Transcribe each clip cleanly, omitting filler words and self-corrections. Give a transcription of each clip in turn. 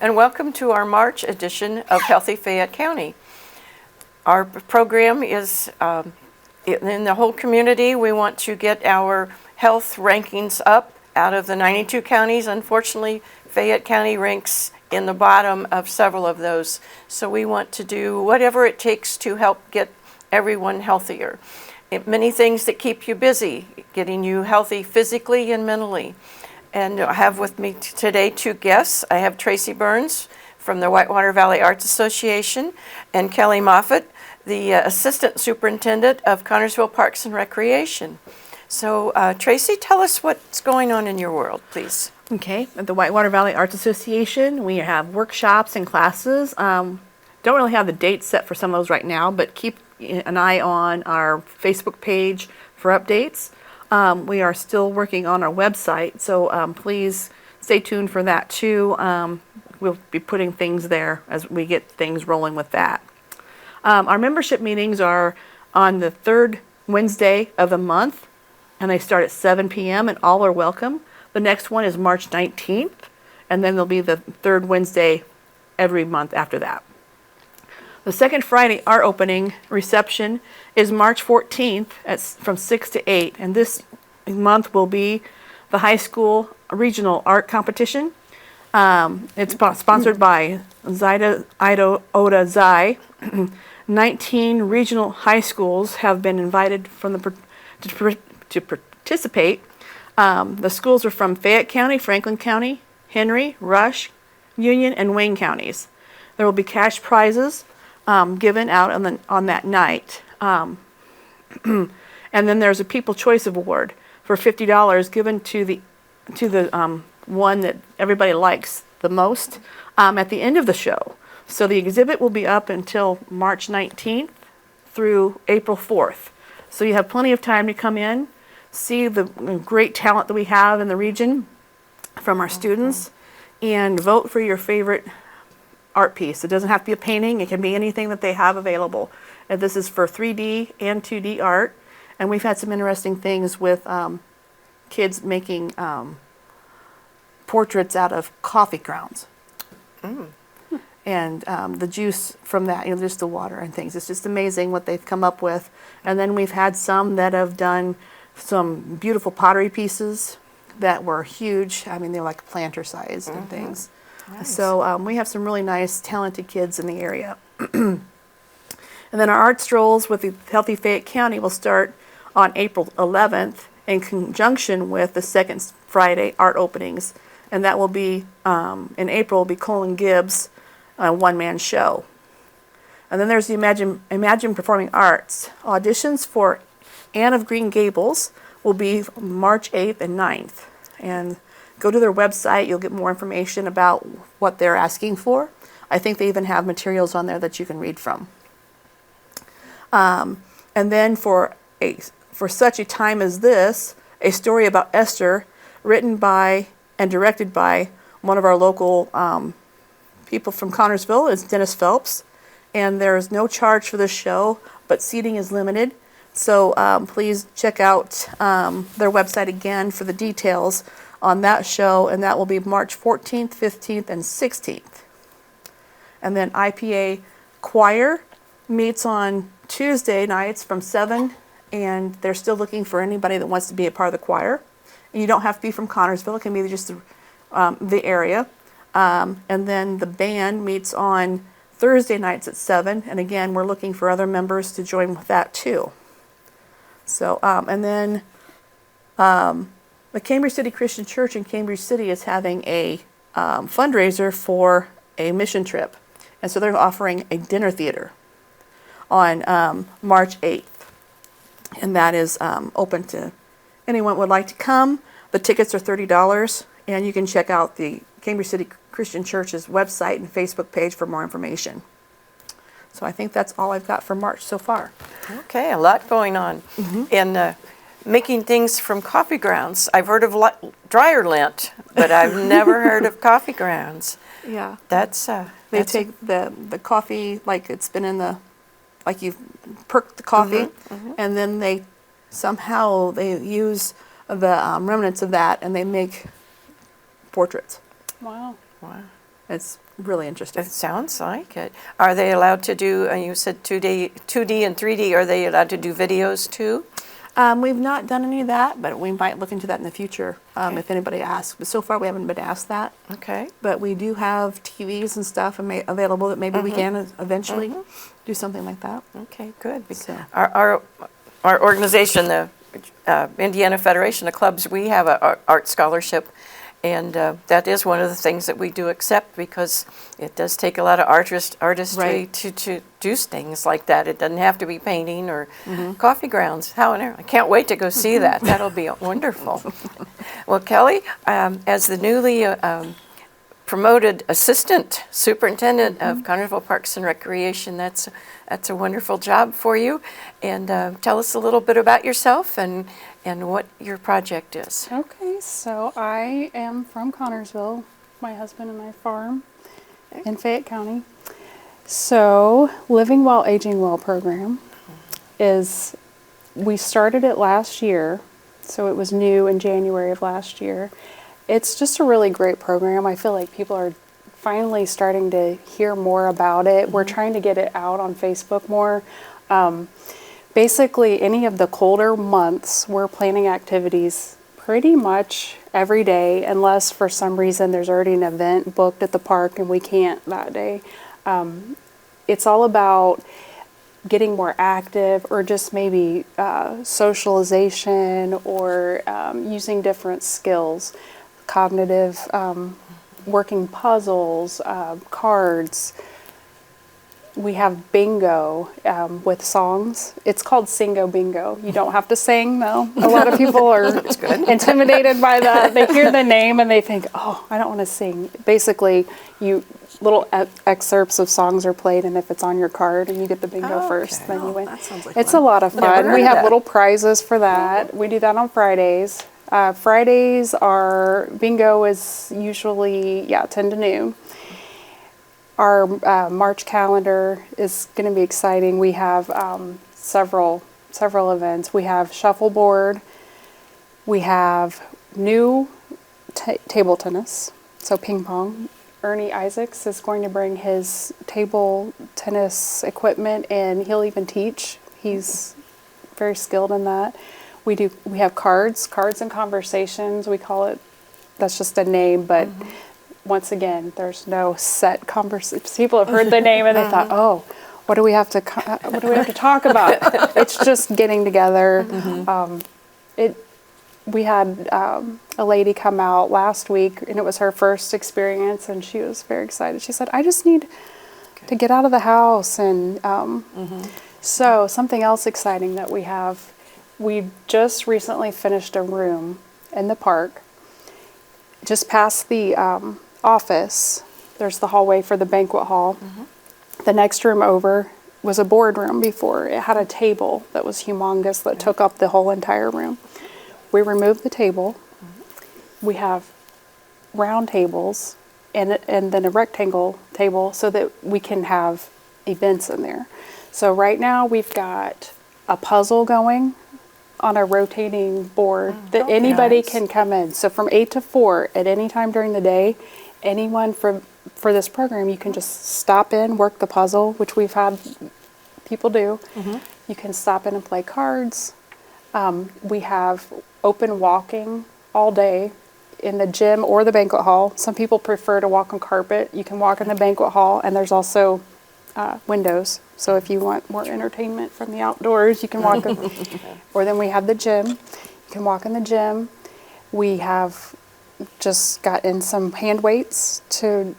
and welcome to our March edition of Healthy Fayette County. Our program is in the whole community. We want to get our health rankings up. Out of the 92 counties, unfortunately, Fayette County ranks in the bottom of several of those. So we want to do whatever it takes to help get everyone healthier. Many things that keep you busy, getting you healthy physically and mentally. And I have with me today two guests. I have Tracy Burns from the Whitewater Valley Arts Association and Kelly Moffitt, the Assistant Superintendent of Connersville Parks and Recreation. So Tracy, tell us what's going on in your world, please. Okay, at the Whitewater Valley Arts Association, we have workshops and classes. Don't really have the dates set for some of those right now, but keep an eye on our Facebook page for updates. We are still working on our website, so please stay tuned for that too. We'll be putting things there as we get things rolling with that. Our membership meetings are on the third Wednesday of the month, and they start at 7 p.m. and all are welcome. The next one is March 19th, and then there'll be the third Wednesday every month after that. The second Friday art opening reception is March 14th from 6 to 8, and this month will be the high school regional art competition. It's sponsored by Zida Oda Zai. 19 regional high schools have been invited to participate. The schools are from Fayette County, Franklin County, Henry, Rush, Union, and Wayne counties. There will be cash prizes given out on that night. And then there's a People Choice Award for $50 given to the one that everybody likes the most at the end of the show. So the exhibit will be up until March 19th through April 4th. So you have plenty of time to come in, see the great talent that we have in the region from our students, and vote for your favorite art piece. It doesn't have to be a painting. It can be anything that they have available. And this is for 3D and 2D art. And we've had some interesting things with kids making portraits out of coffee grounds. And the juice from that, just the water and things. It's just amazing what they've come up with. And then we've had some that have done some beautiful pottery pieces that were huge. I mean, they're like planter sized and things. Nice. So we have some really nice, talented kids in the area. And then our art strolls with the Healthy Fayette County will start on April 11th in conjunction with the second Friday art openings. And that will be, in April, will be Colin Gibbs' one-man show. And then there's the Imagine Performing Arts. Auditions for Anne of Green Gables will be March 8th and 9th. And go to their website. You'll get more information about what they're asking for. I think they even have materials on there that you can read from. And then for such a time as this, a story about Esther, written by and directed by one of our local people from Connersville, is Dennis Phelps. And there is no charge for this show, but seating is limited. So please check out their website again for the details on that show, and that will be March 14th, 15th, and 16th. And then IPA Choir meets on Tuesday nights from 7, and they're still looking for anybody that wants to be a part of the choir. And you don't have to be from Connersville. It can be just the area. And then the band meets on Thursday nights at 7, and again, we're looking for other members to join with that too. So, and then the Cambridge City Christian Church in Cambridge City is having a fundraiser for a mission trip. And so they're offering a dinner theater on March 8th. And that is open to anyone who would like to come. The tickets are $30, and you can check out the Cambridge City Christian Church's website and Facebook page for more information. So I think that's all I've got for March so far. Okay, a lot going on. And making things from coffee grounds. I've heard of dryer lint, but I've never heard of coffee grounds. Yeah. They take the coffee, like it's been in the, like you've perked the coffee, and then they use the remnants of that, and they make portraits. Wow. It's really interesting. It sounds like it. Are they allowed to do, you said 2D and 3D, are they allowed to do videos too? We've not done any of that, but we might look into that in the future if anybody asks. But so far, we haven't been asked that. Okay. But we do have TVs and stuff available that maybe we can eventually do something like that. Okay, good. So. Our organization, the Indiana Federation of Clubs, we have an art scholarship, and that is one of the things that we do accept because it does take a lot of artistry Right. to do things like that. It doesn't have to be painting or coffee grounds. However, I can't wait to go see that. That'll be wonderful. Well, Kelly, as the newly promoted assistant superintendent of Carnival Parks and Recreation, that's a wonderful job for you. And tell us a little bit about yourself and what your project is. Okay, so I am from Connorsville. My husband and I farm in Fayette County. So, Living Well, Aging Well program is, we started it last year, so it was new in January of last year. It's just a really great program. I feel like people are finally starting to hear more about it. We're trying to get it out on Facebook more. Basically, any of the colder months, we're planning activities pretty much every day, unless for some reason there's already an event booked at the park and we can't that day. It's all about getting more active or just maybe socialization or using different skills, cognitive, working puzzles, cards. We have bingo with songs. It's called Singo Bingo. You don't have to sing, though. A lot of people are intimidated by that. They hear the name and they think, oh, I don't want to sing. Basically, little excerpts of songs are played, and if it's on your card and you get the bingo first, then you win. That sounds like It's fun. a lot of Never fun. heard We of have that. little prizes for that. We do that on Fridays. Fridays are, bingo is usually, 10 to noon. Our March calendar is going to be exciting. We have several events. We have shuffleboard. We have new table tennis, so ping pong. Ernie Isaacs is going to bring his table tennis equipment, and he'll even teach. He's very skilled in that. We have cards and conversations. We call it. That's just a name, but. Once again, there's no set conversation. People have heard the name and they thought, "Oh, what do we have to talk about?" It's just getting together. We had a lady come out last week, and it was her first experience, and she was very excited. She said, "I just need to get out of the house," and so something else exciting that we have. We just recently finished a room in the park, just past the office. There's the hallway for the banquet hall. The next room over was a boardroom before. It had a table that was humongous that took up the whole entire room. We removed the table. We have round tables and then a rectangle table so that we can have events in there. So right now we've got a puzzle going on a rotating board that anybody nice. can come in. So from 8 to 4 at any time during the day, anyone for this program, you can just stop in, work the puzzle, which we've had people do. You can stop in and play cards. We have open walking all day in the gym or the banquet hall. Some people prefer to walk on carpet. You can walk in the banquet hall, and there's also windows. So if you want more entertainment from the outdoors, you can walk in. Or then we have the gym. You can walk in the gym. We have just got in some hand weights to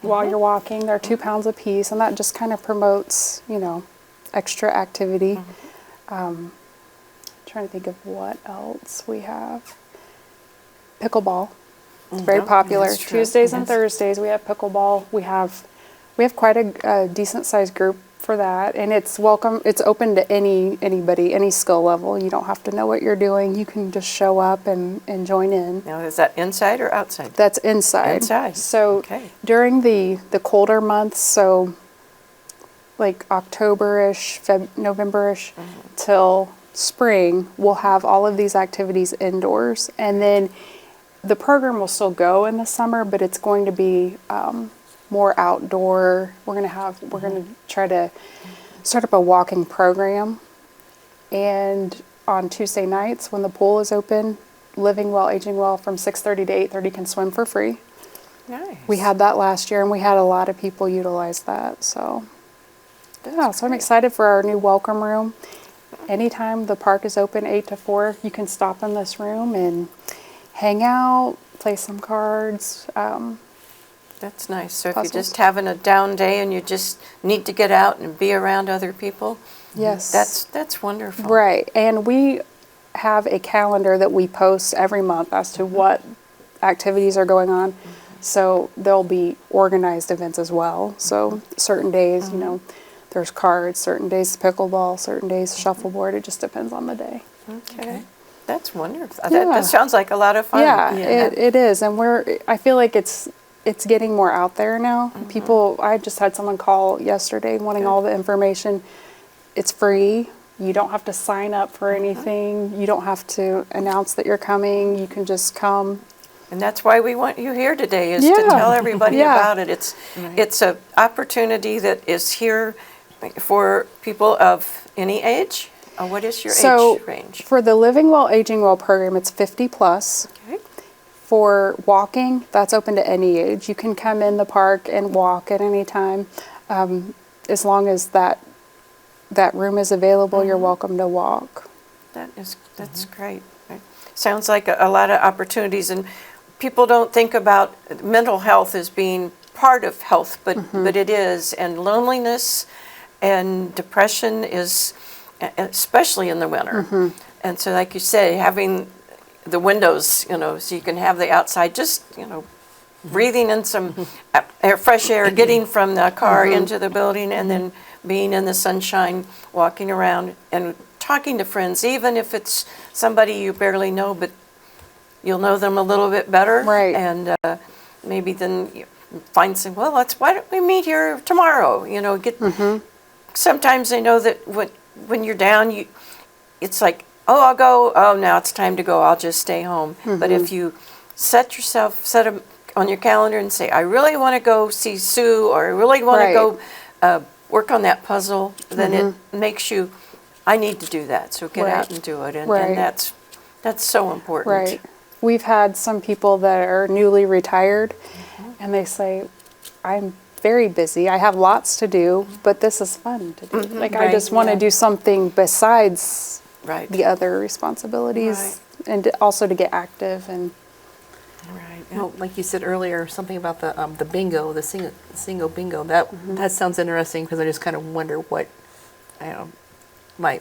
while you're walking. They're 2 pounds a piece, and that just kind of promotes, extra activity. Trying to think of what else we have. Pickleball. It's very popular. That's true. Tuesdays and Thursdays we have pickleball. We have quite a decent sized group for that, and it's welcome. It's open to anybody, any skill level. You don't have to know what you're doing. You can just show up and join in. Now, is that inside or outside? That's inside. Inside. So Okay. during the colder months, so like October-ish, November-ish till spring, we'll have all of these activities indoors, and then the program will still go in the summer, but it's going to be more outdoor. We're gonna try to start up a walking program, and on Tuesday nights when the pool is open, Living Well, Aging Well from 6:30 to 8:30 can swim for free. Nice. We had that last year, and we had a lot of people utilize that. So, yeah, so I'm excited for our new welcome room. Anytime the park is open 8 to 4, you can stop in this room and hang out, play some cards. That's nice. So if you're Puzzles. just having a down day and you just need to get out and be around other people, Yes. that's wonderful. Right. And we have a calendar that we post every month as to what activities are going on. So there'll be organized events as well. So certain days, you know, there's cards, certain days pickleball, certain days shuffleboard. It just depends on the day. Okay. That's wonderful. Yeah. That sounds like a lot of fun. Yeah, it is. And I feel like it's getting more out there now. People, I just had someone call yesterday wanting all the information. It's free. You don't have to sign up for anything. You don't have to announce that you're coming. You can just come. And that's why we want you here today, is to Yeah. tell everybody Yeah. about it. It's an opportunity that is here for people of any age. What is your So age range? for the Living Well, Aging Well program, it's 50 plus. Okay. For walking, that's open to any age. You can come in the park and walk at any time. As long as that room is available, you're welcome to walk. That's great. Right. Sounds like a lot of opportunities, and people don't think about mental health as being part of health, but it is, and loneliness and depression is, especially in the winter. And so, like you say, having the windows, you know, so you can have the outside, just, you know, breathing in some fresh air, getting from the car into the building, and then being in the sunshine, walking around and talking to friends, even if it's somebody you barely know, but you'll know them a little bit better. Right. And maybe then you find some, well, why don't we meet here tomorrow? You know, sometimes they know that when you're down, it's like, oh, I'll go. Oh, now it's time to go. I'll just stay home. But if you set them on your calendar and say, I really want to go see Sue, or I really want Right. to go work on that puzzle, then it makes you, I need to do that. So get Right. out and do it. And, Right. and that's so important. Right. We've had some people that are newly retired, and they say, I'm very busy. I have lots to do, but this is fun to do. Like, I Right, just want to yeah. do something besides Right. the other responsibilities, and also to get active. And Right. Well, like you said earlier, something about the bingo, the single bingo. That sounds interesting, because I just kind of wonder what, I don't know,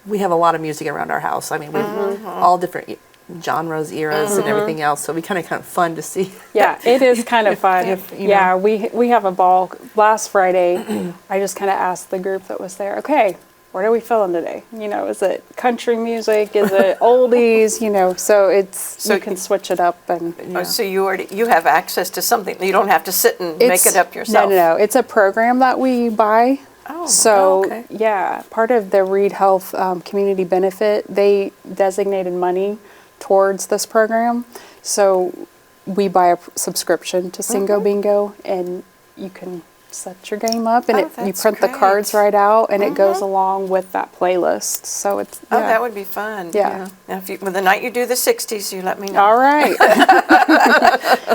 we have a lot of music around our house. I mean, we have all different genres, eras, and everything else. So we kind of fun to see. yeah, it is kind of fun. you Yeah, we have a ball. Last Friday, I just kind of asked the group that was there, okay, what are we feeling today? You know, is it country music? Is it oldies? You know, so you can switch it up. And Oh, so you have access to something. You don't have to sit and make it up yourself. No. It's a program that we buy. Oh, So, okay. yeah, part of the Reed Health community benefit, they designated money towards this program. So we buy a subscription to Singo Bingo, and you can set your game up, and you that's print the great. cards right out, and it goes along with that playlist. So it's Oh, yeah. that would be fun. Yeah. Now, the night you do the 60s, you let me know. All right.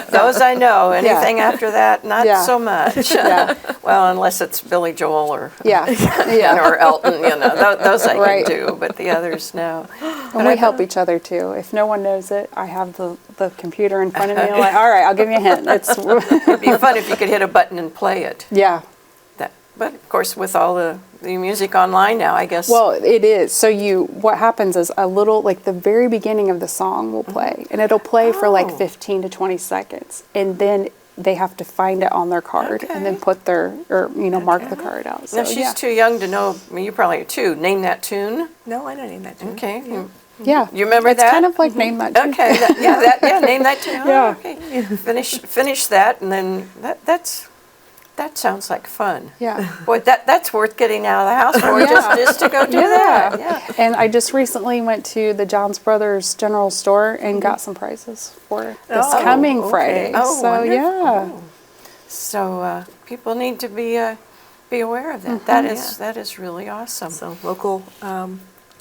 Those I know. Anything after that, not Yeah. so much. Yeah. Well, unless it's Billy Joel or Yeah. Yeah. or Elton, you know, those I Right. can do, but the others, no. And we help each other too. If no one knows it, I have the computer in front of me. I'm like, all right, I'll give you a hint. It'd be fun if you could hit a button and play it. Yeah. But of course, with all the music online now, I guess. Well, it is. So what happens is a little, like the very beginning of the song will play, and it'll play for like Oh. 15 to 20 seconds. And then they have to find it on their card and then Okay. mark the card out. So, now, she's yeah. too young to know. I mean, you probably are too. Name that tune. No, I don't need that tune. Okay. Yeah. You remember it's that? kind of like Name That Tune. Okay. Name that tune. Oh, Yeah. Okay. Finish that, and then that sounds like fun. Yeah. Boy, that's worth getting out of the house for, Yeah. just to go do that. Yeah. And I just recently went to the Johns Brothers General Store and got some prizes for this Oh, coming okay. Friday. Oh, so, wonderful. yeah. So people need to be aware of that. That is really awesome. So local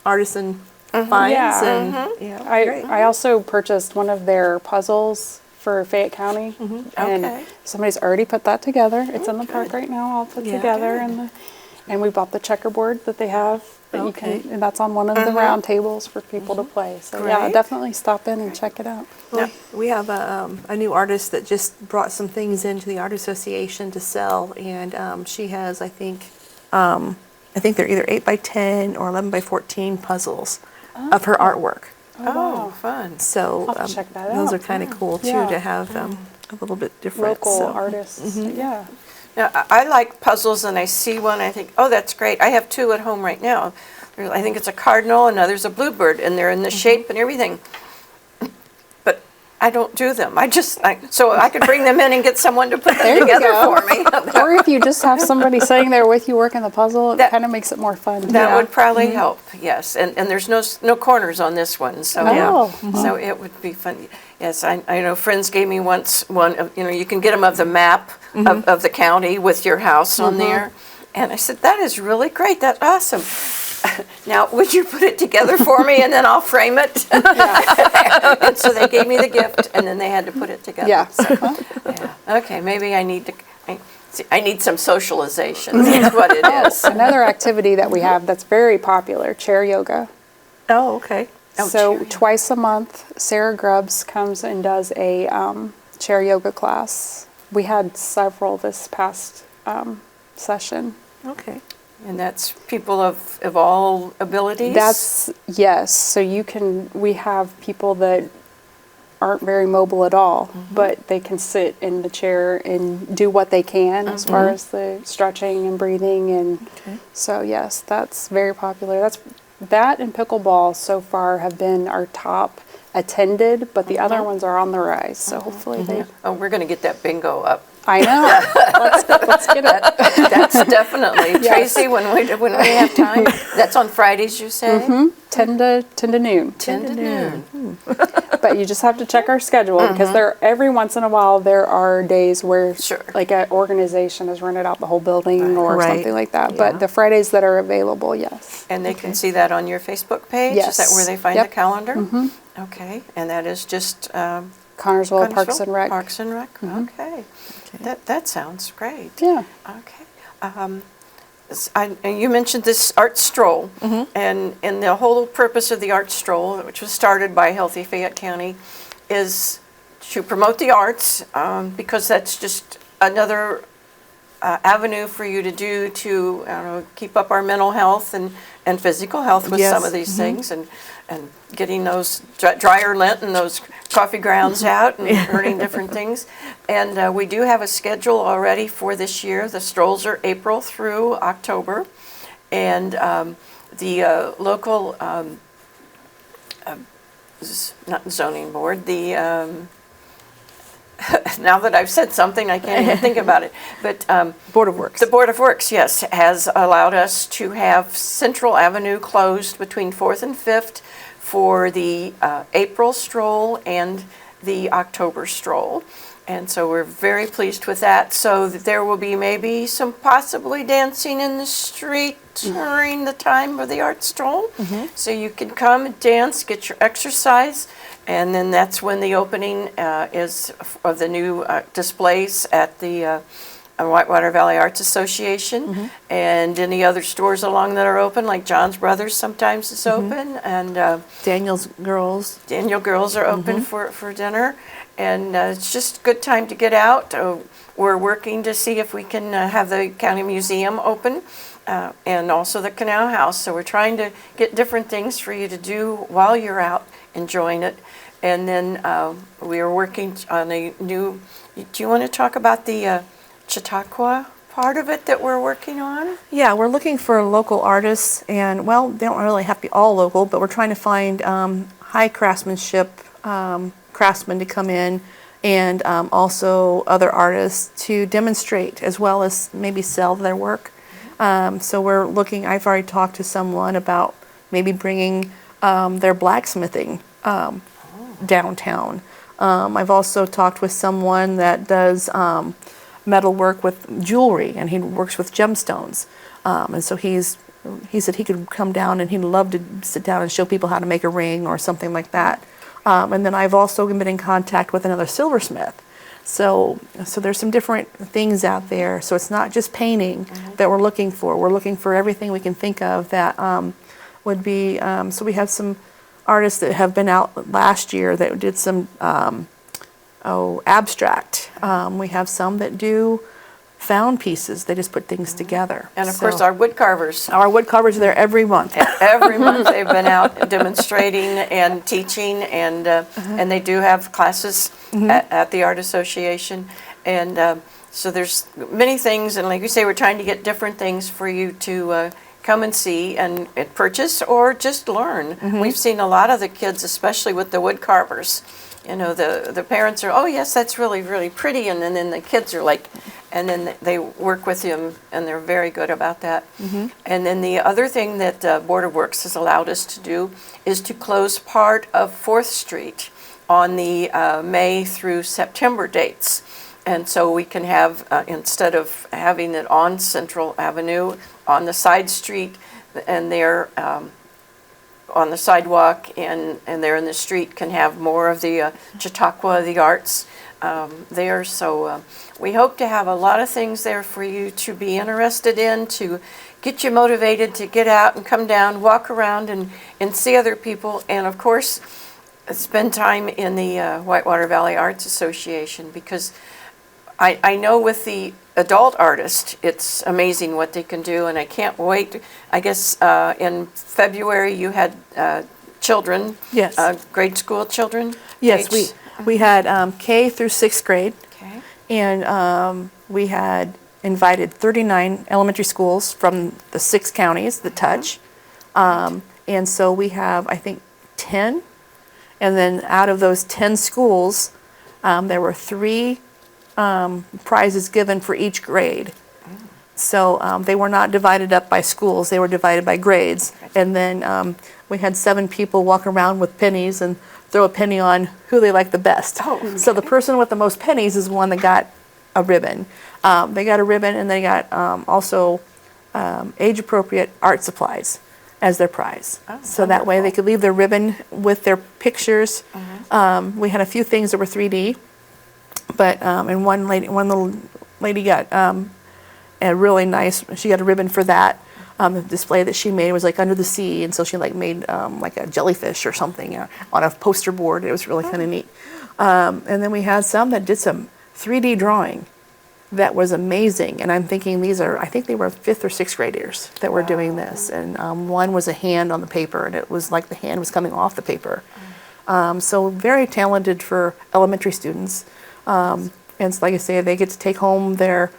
artisan finds Yeah. and yeah, great. I also purchased one of their puzzles for Fayette County, and Okay. somebody's already put that together. It's in the park right now, all put Yeah. together, and we bought the checkerboard that they have. That you Okay. can, and that's on one of the round tables for people to play. So yeah, Great. definitely stop in and check it out. Well, we have a new artist that just brought some things into the art association to sell, and she has, I think they're either 8x10 or 11x14 puzzles of her artwork. Oh, fun. So I'll have to check that those out. are kind of cool too Yeah. to have a little bit different. Local so. artists, yeah. Now, I like puzzles, and I see one, I think, oh, that's great. I have two at home right now. I think it's a cardinal, and another's a bluebird, and they're in the shape and everything. But I don't do them. So I could bring them in and get someone to put them There you together go. for me. Or if you just have somebody sitting there with you working the puzzle, it That- kind of makes it more fun. That would probably help, yes. And there's no corners on this one, so so it would be fun. Yes, I know friends gave me once one of, you can get them of the map of the county with your house on there. And I said, that is really great. That's awesome. Now, would you put it together for me and then I'll frame it? And so they gave me the gift and then they had to put it together. Yeah. So, yeah. Okay, maybe I need some socialization. That's what it is. Another activity that we have that's very popular, chair yoga. Oh, okay. Oh, So chair yoga. twice a month, Sarah Grubbs comes and does a chair yoga class. We had several this past session. Okay. And that's people of all abilities? Yes. So we have people that aren't very mobile at all, but they can sit in the chair and do what they can as far as the stretching and breathing. And so, yes, that's very popular. That and pickleball so far have been our top attended, but the other ones are on the rise. So hopefully they. Oh, we're going to get that bingo up. I know. Let's get it. That's definitely. Tracy, when we have time, that's on Fridays, you say? 10 to noon. 10 to noon. But you just have to check our schedule because every once in a while there are days where Sure. like an organization has rented out the whole building or Right. something like that. Yeah. But the Fridays that are available, yes. And they can see that on your Facebook page? Is that Yes. where they find Yep. the calendar? Okay, and that is just Connersville Parks and Rec. Parks and Rec, okay. That sounds great. Yeah. Okay. You mentioned this art stroll, and the whole purpose of the art stroll, which was started by Healthy Fayette County, is to promote the arts, because that's just another avenue for you to do to keep up our mental health and physical health with some Yes. of these things, and getting those dryer lint and those coffee grounds out and learning different things. And we do have a schedule already for this year. The strolls are April through October. And the local, not zoning board, the, now that I've said something, I can't even think about it. But Board of Works. the Board of Works, yes, has allowed us to have Central Avenue closed between 4th and 5th for the April stroll and the October stroll. And so we're very pleased with that. So that there will be maybe some possibly dancing in the street during the time of the art stroll. So you can come and dance, get your exercise, and then that's when the opening is of the new displays at the Whitewater Valley Arts Association, and any other stores along that are open, like John's Brothers sometimes is open, and Daniel's Girls. Daniel Girls are open for dinner, and it's just a good time to get out. We're working to see if we can have the county museum open, and also the Canal House, so we're trying to get different things for you to do while you're out enjoying it. And then we are working on a new, do you want to talk about the Chautauqua part of it that we're working on? Yeah, we're looking for local artists, and well, they don't really have to be all local, but we're trying to find high craftsmanship craftsmen to come in, and also other artists to demonstrate as well as maybe sell their work. So we're looking, I've already talked to someone about maybe bringing their blacksmithing downtown. I've also talked with someone that does metal work with jewelry, and he works with gemstones. And so he said he could come down and he'd love to sit down and show people how to make a ring or something like that. And then I've also been in contact with another silversmith. So there's some different things out there. So it's not just painting that we're looking for. We're looking for everything we can think of that would be. So we have some artists that have been out last year that did some abstract. We have some that do found pieces. They just put things together. And of course, our wood carvers. Our wood carvers are there every month. Every month they've been out demonstrating and teaching, and they do have classes at the Art Association. And so there's many things, and like you say, we're trying to get different things for you to come and see and purchase or just learn. We've seen a lot of the kids, especially with the wood carvers. You know, the parents are, oh yes, that's really, really pretty, and then the kids are like, and then they work with them, and they're very good about that. And then the other thing that Board of Works has allowed us to do is to close part of 4th Street on the May through September dates. And so we can have, instead of having it on Central Avenue, on the side street, and they're on the sidewalk, and they're in the street, can have more of the Chautauqua, the arts there. So we hope to have a lot of things there for you to be interested in, to get you motivated to get out and come down, walk around and see other people, and of course spend time in the Whitewater Valley Arts Association, because I know with the adult artist, it's amazing what they can do, and I can't wait. I guess in February you had children. Yes. Grade school children. Yes, we had K through 6th grade. Okay. And we had invited 39 elementary schools from the 6 counties that touch. And so we have, I think, 10. And then out of those 10 schools, there were 3 prizes given for each grade. So they were not divided up by schools, they were divided by grades. And then we had 7 people walk around with pennies and throw a penny on who they liked the best. Oh, okay. So the person with the most pennies is one that got a ribbon. They got a ribbon, and they got also age-appropriate art supplies as their prize. Oh, so that way they could leave their ribbon with their pictures. We had a few things that were 3D. But and one little lady got a really nice. She got a ribbon for that. The display that she made was like under the sea, and so she like made like a jellyfish or something on a poster board. It was really kind of neat. And then we had some that did some 3D drawing. That was amazing. And I'm thinking I think they were 5th or 6th graders that were doing this. And one was a hand on the paper, and it was like the hand was coming off the paper. So very talented for elementary students. And so like I say, they get to take home their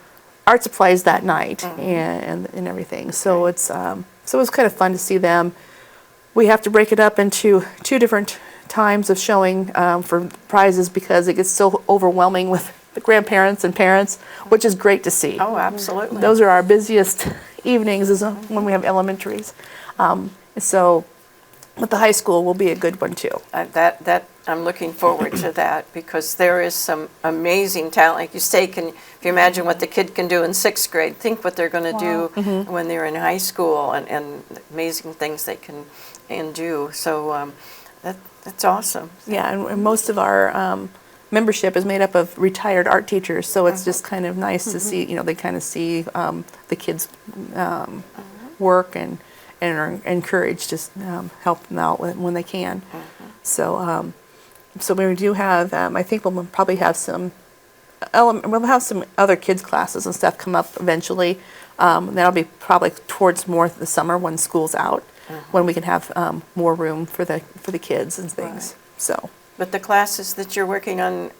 art supplies that night and everything. So it's so it was kind of fun to see them. We have to break it up into 2 different times of showing for prizes, because it gets so overwhelming with the grandparents and parents, which is great to see. Oh, absolutely. Those are our busiest evenings, is when we have elementaries. So, but the high school will be a good one too. That I'm looking forward to that, because there is some amazing talent. Like you say, if you imagine what the kid can do in 6th grade, think what they're going to do when they're in high school, and amazing things they can do. So that's awesome. Yeah, and most of our membership is made up of retired art teachers, so it's just kind of nice to see, they kind of see the kids' work and are encouraged to help them out when they can. So we do have, I think we'll probably have we'll have some other kids classes and stuff come up eventually. That'll be probably towards more the summer when school's out, when we can have more room for the kids and things. Right. So. But the classes that you're working on,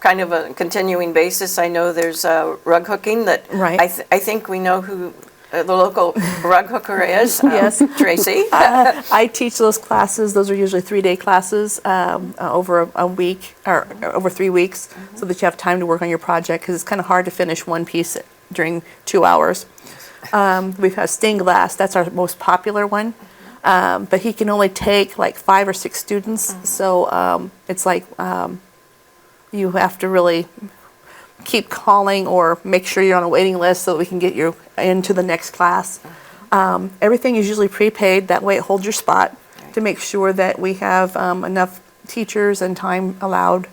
kind of a continuing basis, I know there's rug hooking that Right. I think we know who the local rug hooker is. Yes. Tracy. I teach those classes. Those are usually 3-day classes over a week or over 3 weeks, so that you have time to work on your project, because it's kind of hard to finish one piece during 2 hours. We've had stained glass. That's our most popular one. But he can only take like 5 or 6 students, so it's like you have to really keep calling or make sure you're on a waiting list so that we can get you into the next class. Everything is usually prepaid, that way it holds your spot to make sure that we have enough teachers and time allowed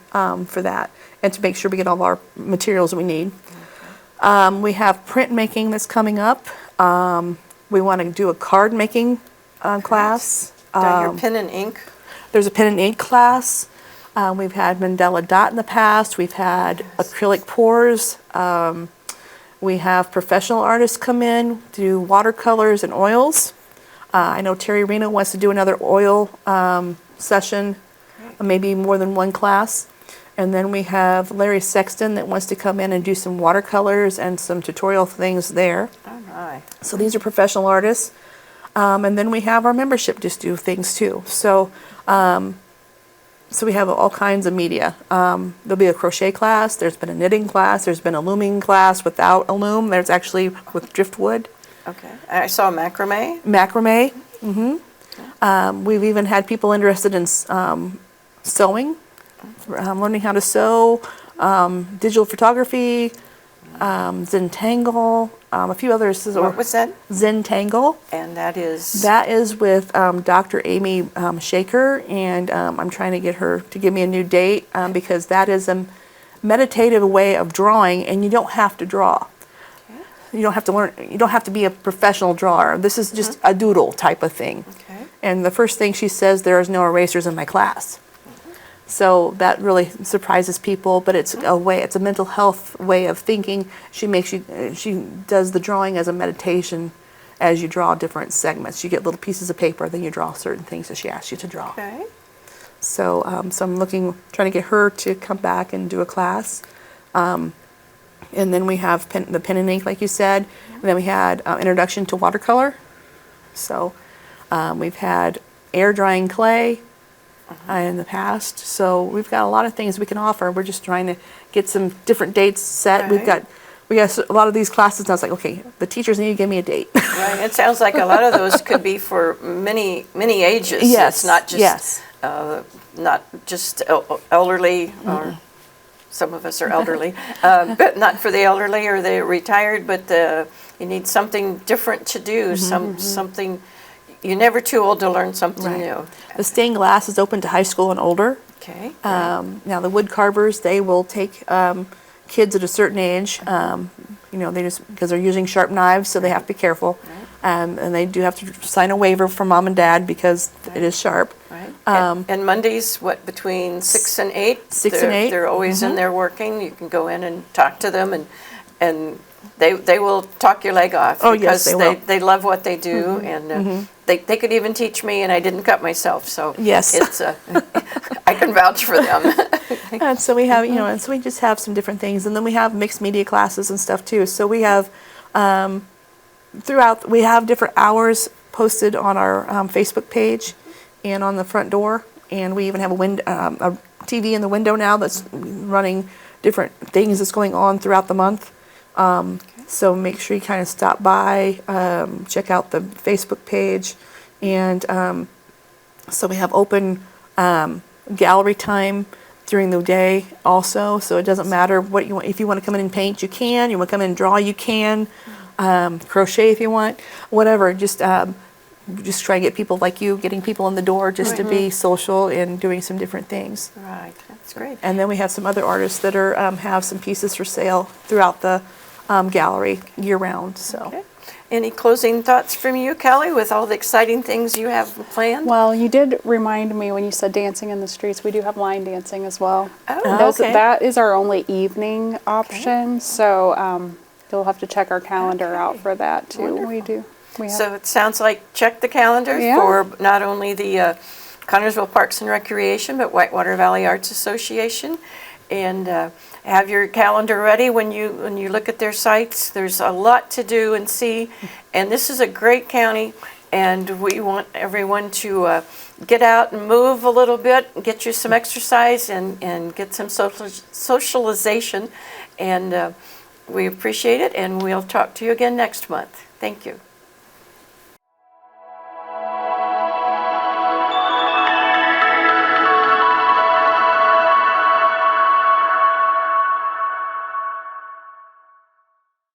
for that, and to make sure we get all of our materials we need. We have printmaking that's coming up. We want to do a card making class. Done your pen and ink. There's a pen and ink class. We've had Mandela Dot in the past. We've had acrylic pours. We have professional artists come in, do watercolors and oils. I know Terry Reno wants to do another oil session, maybe more than one class. And then we have Larry Sexton that wants to come in and do some watercolors and some tutorial things there. Oh my. So these are professional artists. And then we have our membership just do things too. So we have all kinds of media. There'll be a crochet class. There's been a knitting class. There's been a looming class without a loom. There's actually with driftwood. Okay. I saw macrame. Macrame. We've even had people interested in sewing, learning how to sew, digital photography, Zentangle, a few others. What was that? Zentangle. And that is? That is with Dr. Amy Shaker, and I'm trying to get her to give me a new date because that is a meditative way of drawing, and you don't have to draw. You don't have to learn. You don't have to be a professional drawer. This is just a doodle type of thing. Okay. And the first thing she says, there is no erasers in my class. So that really surprises people, but it's a way. It's a mental health way of thinking. She makes you. She does the drawing as a meditation, as you draw different segments. You get little pieces of paper, then you draw certain things that she asks you to draw. Okay. So, so I'm trying to get her to come back and do a class. And then we have the pen and ink, like you said. And then we had introduction to watercolor. So we've had air drying clay in the past. So we've got a lot of things we can offer. We're just trying to get some different dates set. Right. We got a lot of these classes, and I was like, okay, the teachers need to give me a date. Right. It sounds like a lot of those could be for many ages. Yes. It's not just Yes. Not just elderly or. Some of us are elderly, but not for the elderly or the retired, but you need something different to do, something, you're never too old to learn something new. The stained glass is open to high school and older. Okay. Now the wood carvers, they will take kids at a certain age, they just, because they're using sharp knives, so they have to be careful. And they do have to sign a waiver from mom and dad because it is sharp. Right. And Mondays, between 6 and 8? 6 and 8. They're always in there working. You can go in and talk to them, and they will talk your leg off. Oh, yes, they will. They love what they do, and they could even teach me, and I didn't cut myself. So yes, it's I can vouch for them. And so we have, and so we just have some different things, and then we have mixed media classes and stuff too. So we have we have different hours posted on our Facebook page and on the front door, and we even have a TV in the window now that's running different things that's going on throughout the month. So make sure you kind of stop by, check out the Facebook page, and so we have open gallery time during the day also. So it doesn't matter what you want. If you want to come in and paint, you can. You want to come in and draw, you can. Crochet if you want, whatever. Just try to get people like you, getting people in the door just to be social and doing some different things. Right, that's great. And then we have some other artists that are have some pieces for sale throughout the gallery year round. So. Okay. Any closing thoughts from you, Kelly, with all the exciting things you have planned? Well, you did remind me when you said dancing in the streets, we do have line dancing as well. Oh, okay. That is our only evening option, so you'll have to check our calendar out for that too. Wonderful. We do. We have. So it sounds like check the calendar for not only the Connersville Parks and Recreation, but Whitewater Valley Arts Association, and have your calendar ready when you look at their sites. There's a lot to do and see, and this is a great county, and we want everyone to get out and move a little bit, get you some exercise, and get some socialization, and we appreciate it, and we'll talk to you again next month. Thank you.